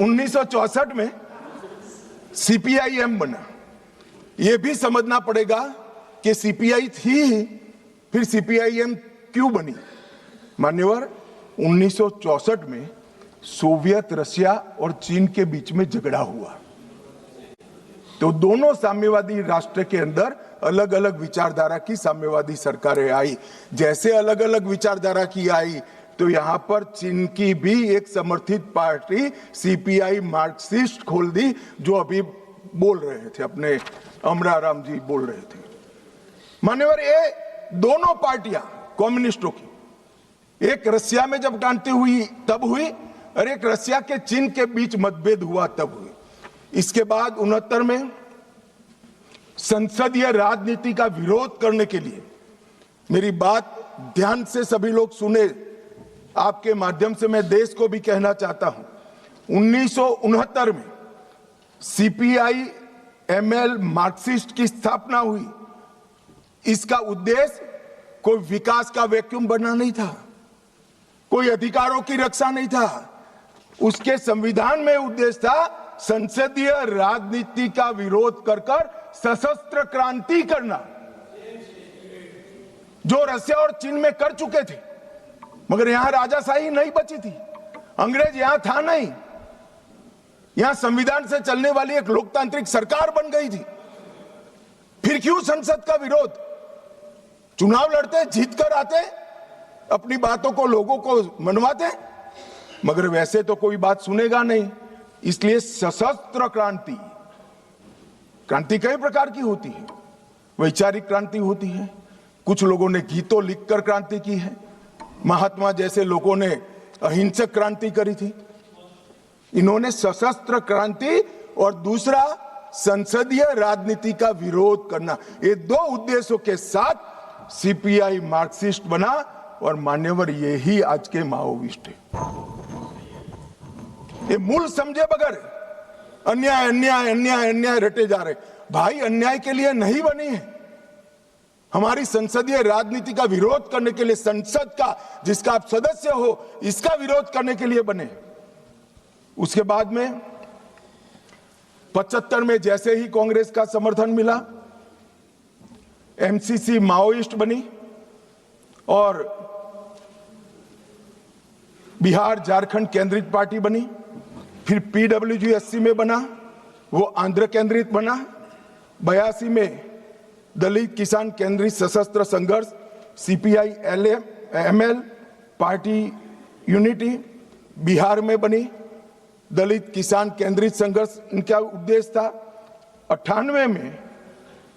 1964 में सीपीआईएम बना। यह भी समझना पड़ेगा कि सीपीआई थी ही, फिर सीपीआईएम क्यों बनी। मान्यवर, 1964 में सोवियत रशिया और चीन के बीच में झगड़ा हुआ, तो दोनों साम्यवादी राष्ट्र के अंदर अलग अलग विचारधारा की साम्यवादी सरकारें आई। जैसे अलग अलग विचारधारा की आई, तो यहां पर चीन की भी एक समर्थित पार्टी सीपीआई मार्क्सिस्ट खोल दी, जो अभी बोल रहे थे, अपने अमराराम जी बोल रहे थे। मान्यवर, ये दोनों पार्टियां कम्युनिस्टों की, एक रशिया में जब क्रांति हुई तब हुई, और एक रशिया के चीन के बीच मतभेद हुआ तब हुई। इसके बाद 69 में संसदीय राजनीति का विरोध करने के लिए, मेरी बात ध्यान से सभी लोग सुने, आपके माध्यम से मैं देश को भी कहना चाहता हूं, 1969 में सीपीआई एमएल मार्क्सिस्ट की स्थापना हुई। इसका उद्देश्य कोई विकास का वैक्यूम बनना नहीं था, कोई अधिकारों की रक्षा नहीं था। उसके संविधान में उद्देश्य था संसदीय राजनीति का विरोध कर सशस्त्र क्रांति करना, जो रशिया और चीन में कर चुके थे। मगर यहां राजाशाही नहीं बची थी, अंग्रेज यहां था नहीं, यहां संविधान से चलने वाली एक लोकतांत्रिक सरकार बन गई थी। फिर क्यों संसद का विरोध? चुनाव लड़ते, जीत कर आते, अपनी बातों को लोगों को मनवाते, मगर वैसे तो कोई बात सुनेगा नहीं। इसलिए सशस्त्र क्रांति, क्रांति कई प्रकार की होती है। वैचारिक क्रांति होती है, कुछ लोगों ने गीतों लिखकर क्रांति की है, महात्मा जैसे लोगों ने अहिंसक क्रांति करी थी। इन्होंने सशस्त्र क्रांति और दूसरा संसदीय राजनीति का विरोध करना, ये दो उद्देश्यों के साथ सीपीआई मार्क्सिस्ट बना। और मान्यवर, यही आज के माओविस्ट है। ये मूल समझे बगैर अन्याय अन्याय अन्याय अन्याय रटे जा रहे। भाई, अन्याय के लिए नहीं बनी है, हमारी संसदीय राजनीति का विरोध करने के लिए, संसद का जिसका आप सदस्य हो, इसका विरोध करने के लिए बने। उसके बाद में 75 में जैसे ही कांग्रेस का समर्थन मिला, एमसीसी माओइस्ट बनी और बिहार झारखंड केंद्रित पार्टी बनी। फिर पीडब्ल्यूजी 80 में बना, वो आंध्र केंद्रित बना। 82 में दलित किसान केंद्रित सशस्त्र संघर्ष CPI ML party unity Bihar में बनी। दलित किसान केंद्रित संघर्ष इनका उद्देश्य था। 98 में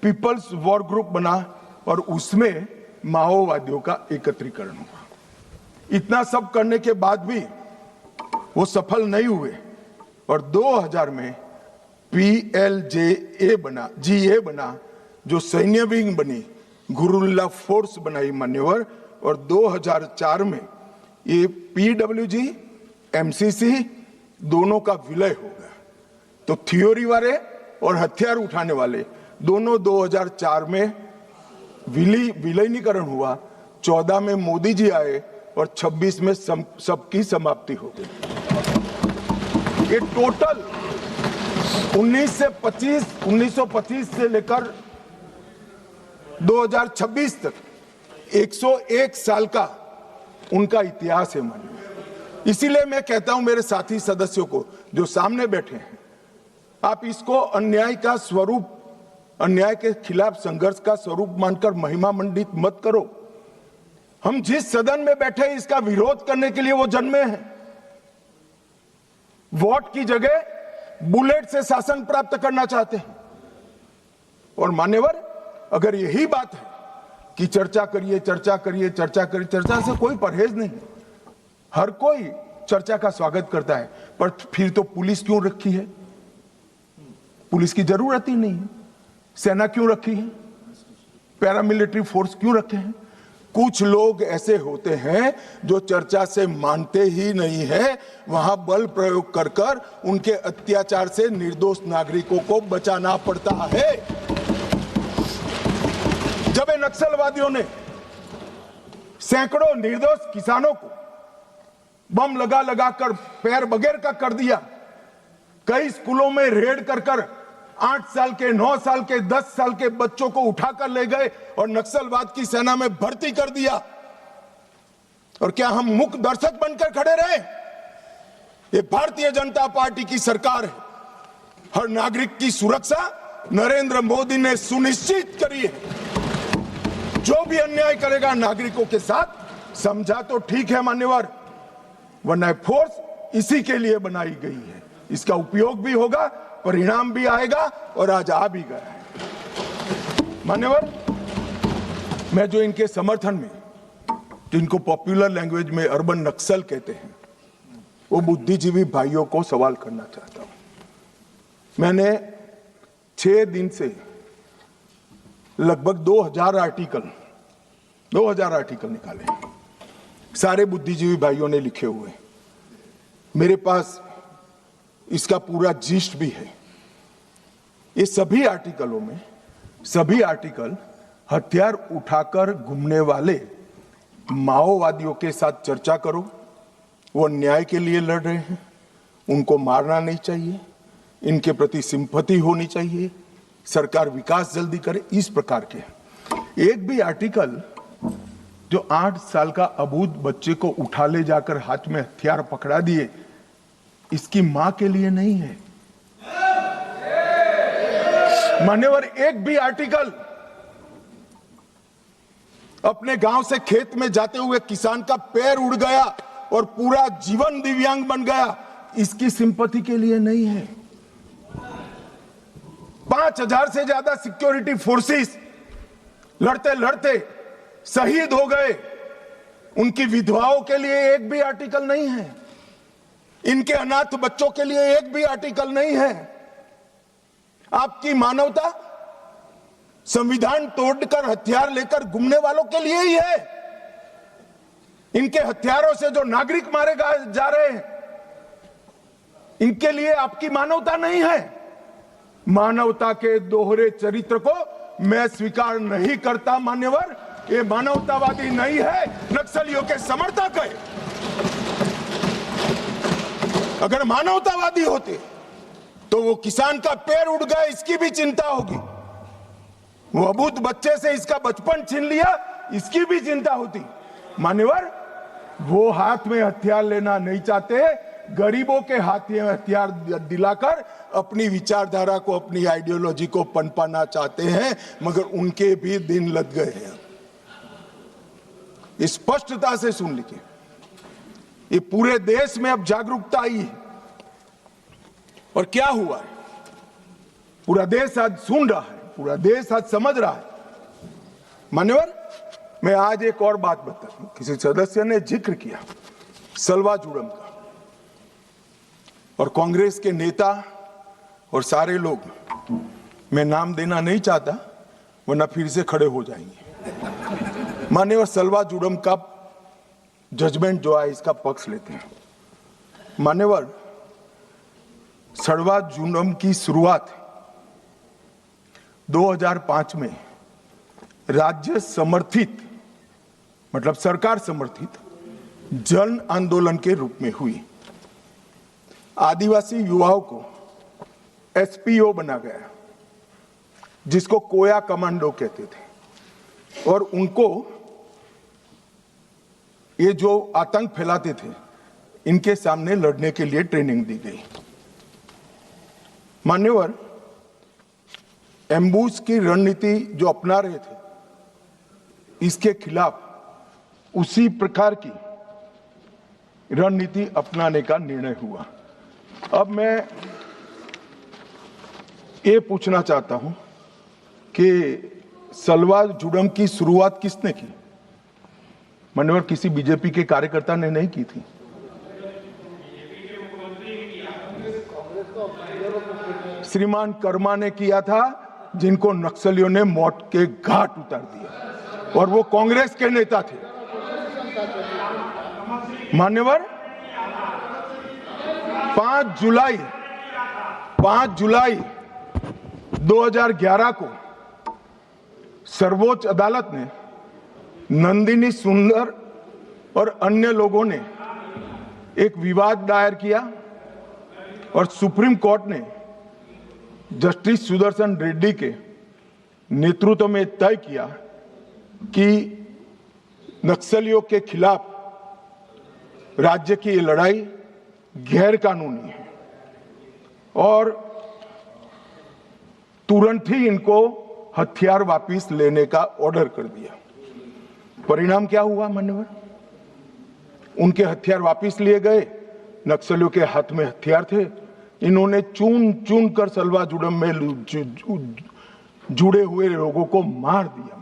पीपल्स वॉर ग्रुप बना और उसमें माओवादियों का एकत्रीकरण हुआ। इतना सब करने के बाद भी वो सफल नहीं हुए और 2000 में PLJA बना, GA बना, जो सैन्य विंग बनी, गुरुल्ला फोर्स बनाई मान्यवर। और 2004 में ये PWG MCC दोनों का विलय हो गया। तो थियोरी वाले और हथियार उठाने वाले दोनों 2004 में विलीनीकरण हुआ। 14 में मोदी जी आए और 26 में सबकी समाप्ति हो गई। ये टोटल 1925 से लेकर 2026 तक 101 साल का उनका इतिहास है मानिए। इसीलिए मैं कहता हूं मेरे साथी सदस्यों को जो सामने बैठे हैं, आप इसको अन्याय का स्वरूप, अन्याय के खिलाफ संघर्ष का स्वरूप मानकर महिमा मंडित मत करो। हम जिस सदन में बैठे इसका विरोध करने के लिए वो जन्मे हैं। वोट की जगह बुलेट से शासन प्राप्त करना चाहते हैं। और मान्यवर, अगर यही बात है कि चर्चा करिए चर्चा करिए चर्चा करिए, चर्चा से कोई परहेज नहीं है। हर कोई चर्चा का स्वागत करता है, पर फिर तो पुलिस क्यों रखी है? पुलिस की जरूरत ही नहीं है। सेना क्यों रखी है? पैरामिलिट्री फोर्स क्यों रखे हैं? कुछ लोग ऐसे होते हैं जो चर्चा से मानते ही नहीं है, वहां बल प्रयोग कर कर उनके अत्याचार से निर्दोष नागरिकों को बचाना पड़ता है। जब इन नक्सलवादियों ने सैकड़ों निर्दोष किसानों को बम लगा लगा कर पैर बगैर का कर दिया, कई स्कूलों में रेड कर 8 साल के, 9 साल के, 10 साल के बच्चों को उठाकर ले गए और नक्सलवाद की सेना में भर्ती कर दिया। और क्या हम मूक दर्शक बनकर खड़े रहे? ये भारतीय जनता पार्टी की सरकार है। हर नागरिक की सुरक्षा नरेंद्र मोदी ने सुनिश्चित करी है। जो भी अन्याय करेगा नागरिकों के साथ, समझा तो ठीक है मान्यवर, वरना फोर्स इसी के लिए बनाई गई है। इसका उपयोग भी होगा, परिणाम भी आएगा और आज आ भी गया है। मान्यवर, मैं जो इनके समर्थन में, जिनको पॉपुलर लैंग्वेज में अर्बन नक्सल कहते हैं, वो बुद्धिजीवी भाइयों को सवाल करना चाहता हूं। मैंने 6 दिन से लगभग 2000 आर्टिकल निकाले, सारे बुद्धिजीवी भाइयों ने लिखे हुए। मेरे पास इसका पूरा जिस्ट भी है। ये सभी आर्टिकल हथियार उठाकर घूमने वाले माओवादियों के साथ चर्चा करो, वो न्याय के लिए लड़ रहे हैं, उनको मारना नहीं चाहिए, इनके प्रति सिंपैथी होनी चाहिए, सरकार विकास जल्दी करे, इस प्रकार के। एक भी आर्टिकल जो 8 साल का अबूझ बच्चे को उठा ले जाकर हाथ में हथियार पकड़ा दिए, इसकी मां के लिए नहीं है। मान्यवर, एक भी आर्टिकल अपने गांव से खेत में जाते हुए किसान का पैर उड़ गया और पूरा जीवन दिव्यांग बन गया, इसकी सिंपैथी के लिए नहीं है। 5000 से ज्यादा सिक्योरिटी फोर्सेस लड़ते लड़ते शहीद हो गए, उनकी विधवाओं के लिए एक भी आर्टिकल नहीं है, इनके अनाथ बच्चों के लिए एक भी आर्टिकल नहीं है। आपकी मानवता संविधान तोड़कर हथियार लेकर घूमने वालों के लिए ही है। इनके हथियारों से जो नागरिक मारे जा रहे हैं, इनके लिए आपकी मानवता नहीं है। मानवता के दोहरे चरित्र को मैं स्वीकार नहीं करता मान्यवर। ये मानवतावादी नहीं है, नक्सलियों के समर्थक है। अगर मानवतावादी होते तो वो किसान का पैर उड़ गया, इसकी भी चिंता होगी। वो अबूझ बच्चे से इसका बचपन छीन लिया, इसकी भी चिंता होती। मान्यवर, वो हाथ में हथियार लेना नहीं चाहते, गरीबों के हाथ में हथियार दिलाकर अपनी विचारधारा को, अपनी आइडियोलॉजी को पनपाना चाहते हैं, मगर उनके भी दिन लग गए हैं। स्पष्टता से सुन लीजिए, ये पूरे देश में अब जागरूकता आई है। और क्या हुआ है? पूरा देश आज सुन रहा है, पूरा देश आज समझ रहा है। मान्यवर, मैं आज एक और बात बता दूं। किसी सदस्य ने जिक्र किया सलवा जुड़म का, और कांग्रेस के नेता और सारे लोग, मैं नाम देना नहीं चाहता वरना फिर से खड़े हो जाएंगे। मान्यवर, सलवा जुड़म का जजमेंट जो है, इसका पक्ष लेते हैं। मान्यवर, सलवा जुड़म की शुरुआत 2005 में राज्य समर्थित, मतलब सरकार समर्थित जन आंदोलन के रूप में हुई। आदिवासी युवाओं को एसपीओ बना गया, जिसको कोया कमांडो कहते थे, और उनको ये जो आतंक फैलाते थे, इनके सामने लड़ने के लिए ट्रेनिंग दी गई। मान्यवर, एम्बुश की रणनीति जो अपना रहे थे, इसके खिलाफ उसी प्रकार की रणनीति अपनाने का निर्णय हुआ। अब मैं ये पूछना चाहता हूं कि सलवा जुड़म की शुरुआत किसने की? मान्यवर, किसी बीजेपी के कार्यकर्ता ने नहीं की थी। श्रीमान कर्मा ने किया था, जिनको नक्सलियों ने मौत के घाट उतार दिया, और वो कांग्रेस के नेता थे। मान्यवर, 5 जुलाई 2011 को सर्वोच्च अदालत ने नंदिनी सुंदर और अन्य लोगों ने एक विवाद दायर किया और सुप्रीम कोर्ट ने जस्टिस सुदर्शन रेड्डी के नेतृत्व में तय किया कि नक्सलियों के खिलाफ राज्य की ये लड़ाई गैर कानूनी है और तुरंत ही इनको हथियार वापस लेने का ऑर्डर कर दिया। परिणाम क्या हुआ मान्यवर? उनके हथियार वापस लिए गए। नक्सलियों के हाथ में हथियार थे, इन्होंने चुन चुन कर सलवा जुड़म में जुड़े हुए लोगों को मार दिया।